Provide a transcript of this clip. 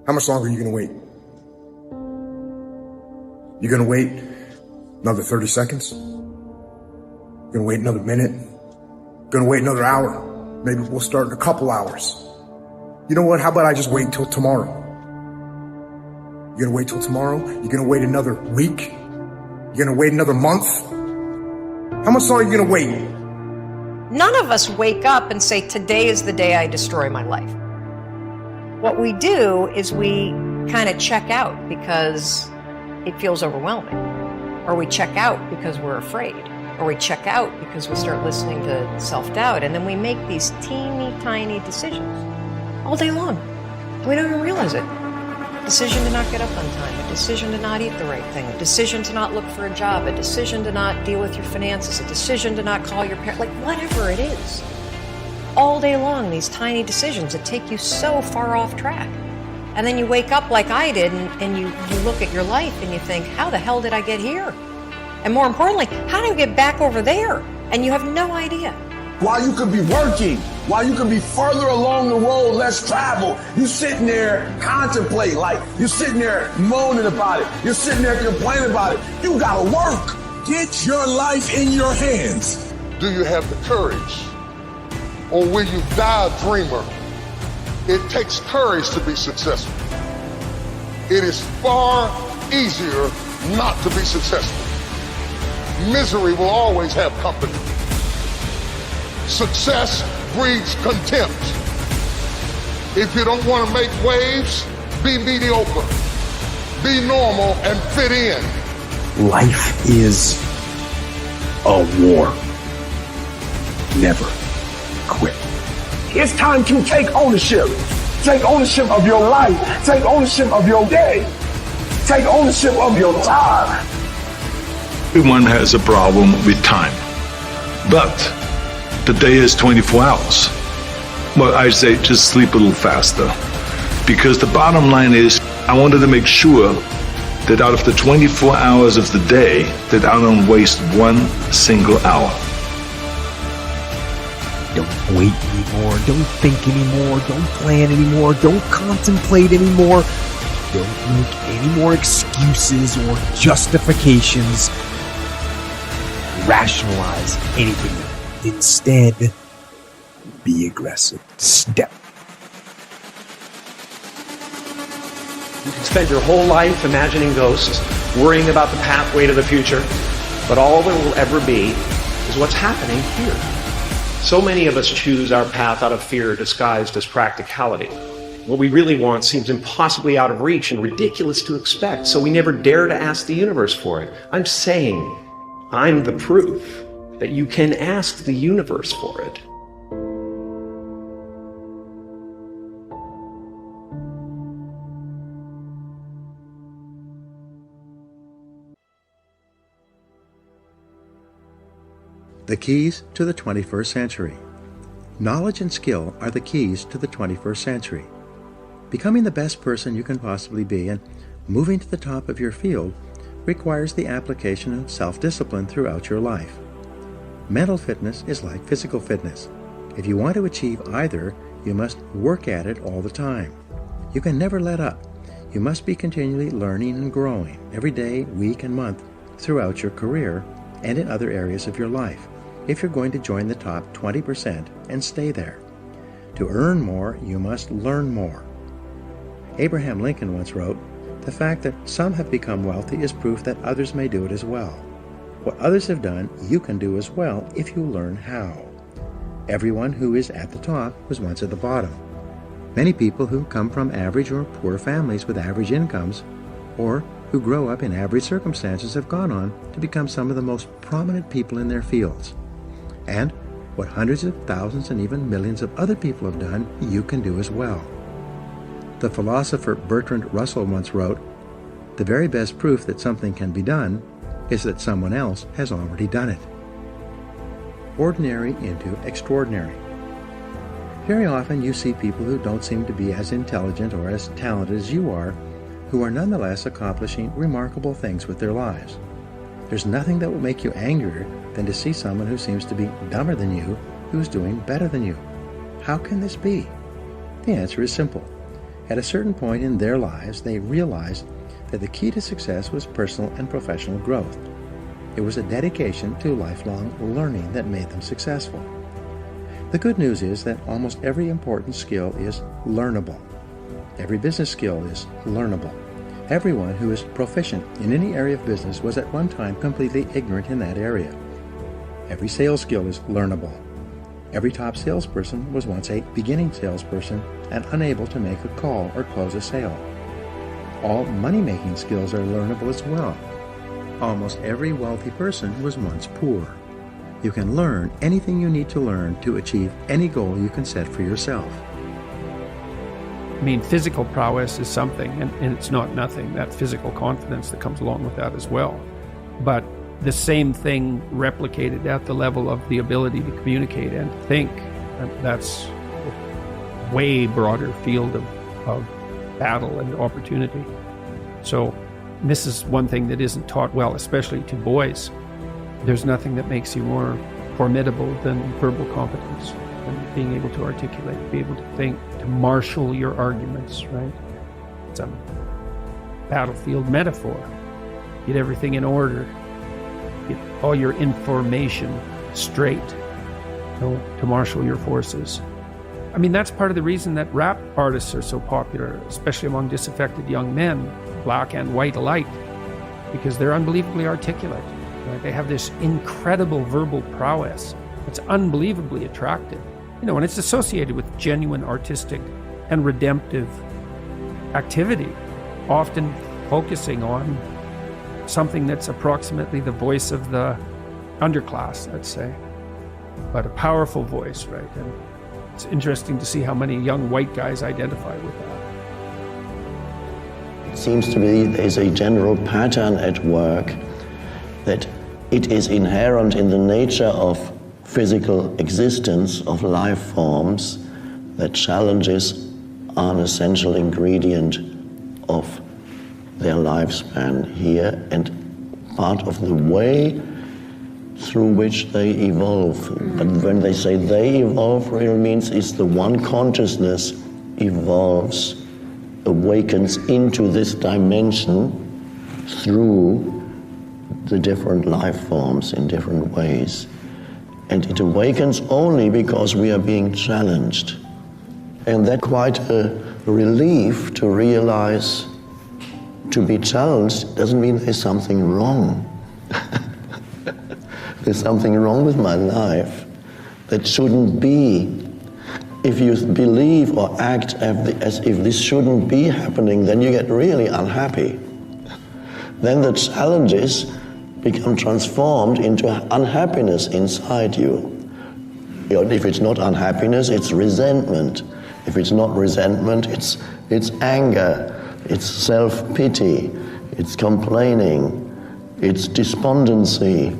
How much longer are you going to wait? You going to wait another 30 seconds? Going to wait another minute? Going to wait another hour? Maybe we'll start in a couple hours. You know what? How about I just wait till tomorrow? You're going to wait till tomorrow? You're going to wait another week? You're going to wait another month? How much longer are you going to wait? None of us wake up and say, today is the day I destroy my life. What we do is we kind of check out because it feels overwhelming. Or we check out because we're afraid. Or we check out because we start listening to self-doubt. And then we make these teeny tiny decisions all day long. And we don't even realize it. Decision to not get up on time, a decision to not eat the right thing, a decision to not look for a job, a decision to not deal with your finances, a decision to not call your parents, like whatever it is. All day long, these tiny decisions that take you so far off track. And then you wake up like I did and you look at your life and you think, how the hell did I get here? And more importantly, how do I get back over there? And you have no idea. While you could be working, while you could be further along the road, less travel, you sitting there contemplating, like you're sitting there moaning about it. You're sitting there complaining about it. You gotta work. Get your life in your hands. Do you have the courage? Or will you die a dreamer? It takes courage to be successful. It is far easier not to be successful. Misery will always have company. Success breeds contempt. If you don't want to make waves, be mediocre. Be normal and fit in. Life is a war. Never quit. It's time to take ownership. Take ownership of your life. Take ownership of your day. Take ownership of your time. Everyone has a problem with time. But the day is 24 hours. Well, I say just sleep a little faster. Because the bottom line is, I wanted to make sure that out of the 24 hours of the day, that I don't waste one single hour. Don't wait anymore. Don't think anymore. Don't plan anymore. Don't contemplate anymore. Don't make any more excuses or justifications. Rationalize anything. Instead, be aggressive. Step. You can spend your whole life imagining ghosts, worrying about the pathway to the future, but all there will ever be is what's happening here. So many of us choose our path out of fear disguised as practicality. What we really want seems impossibly out of reach and ridiculous to expect, so we never dare to ask the universe for it. I'm saying, I'm the proof that you can ask the universe for it. The keys to the 21st century. Knowledge and skill are the keys to the 21st century. Becoming the best person you can possibly be and moving to the top of your field requires the application of self-discipline throughout your life. Mental fitness is like physical fitness. If you want to achieve either, you must work at it all the time. You can never let up. You must be continually learning and growing every day, week, and month throughout your career and in other areas of your life if you're going to join the top 20% and stay there. To earn more, you must learn more. Abraham Lincoln once wrote, "The fact that some have become wealthy is proof that others may do it as well. What others have done, you can do as well if you learn how." Everyone who is at the top was once at the bottom. Many people who come from average or poor families with average incomes, or who grow up in average circumstances, have gone on to become some of the most prominent people in their fields. And what hundreds of thousands and even millions of other people have done, you can do as well. The philosopher Bertrand Russell once wrote, "The very best proof that something can be done is that someone else has already done it." Ordinary into extraordinary. Very often you see people who don't seem to be as intelligent or as talented as you are, who are nonetheless accomplishing remarkable things with their lives. There's nothing that will make you angrier than to see someone who seems to be dumber than you, who's doing better than you. How can this be? The answer is simple. At a certain point in their lives, they realized that the key to success was personal and professional growth. It was a dedication to lifelong learning that made them successful. The good news is that almost every important skill is learnable. Every business skill is learnable. Everyone who is proficient in any area of business was at one time completely ignorant in that area. Every sales skill is learnable. Every top salesperson was once a beginning salesperson and unable to make a call or close a sale. All money-making skills are learnable as well. Almost every wealthy person was once poor. You can learn anything you need to learn to achieve any goal you can set for yourself. I mean, physical prowess is something, and it's not nothing, that physical confidence that comes along with that as well. But the same thing replicated at the level of the ability to communicate and think, that's a way broader field of battle and opportunity. So this is one thing that isn't taught well, especially to boys. There's nothing that makes you more formidable than verbal competence and being able to articulate, be able to think, to marshal your arguments, right? It's a battlefield metaphor. Get everything in order. Get all your information straight to marshal your forces. I mean, that's part of the reason that rap artists are so popular, especially among disaffected young men, black and white alike, because they're unbelievably articulate. Right? They have this incredible verbal prowess. It's unbelievably attractive. You know, and it's associated with genuine artistic and redemptive activity, often focusing on something that's approximately the voice of the underclass, let's say, but a powerful voice, right? And it's interesting to see how many young white guys identify with that. It seems to me there's a general pattern at work that it is inherent in the nature of physical existence of life forms that challenges are an essential ingredient of their lifespan here and part of the way through which they evolve. But when they say they evolve, really means it's the one consciousness evolves, awakens into this dimension through the different life forms in different ways. And it awakens only because we are being challenged. And that's quite a relief to realize to be challenged doesn't mean there's something wrong. There's something wrong with my life that shouldn't be. If you believe or act as if this shouldn't be happening, then you get really unhappy. Then the challenges become transformed into unhappiness inside you. If it's not unhappiness, it's resentment. If it's not resentment, it's anger, it's self-pity, it's complaining, it's despondency.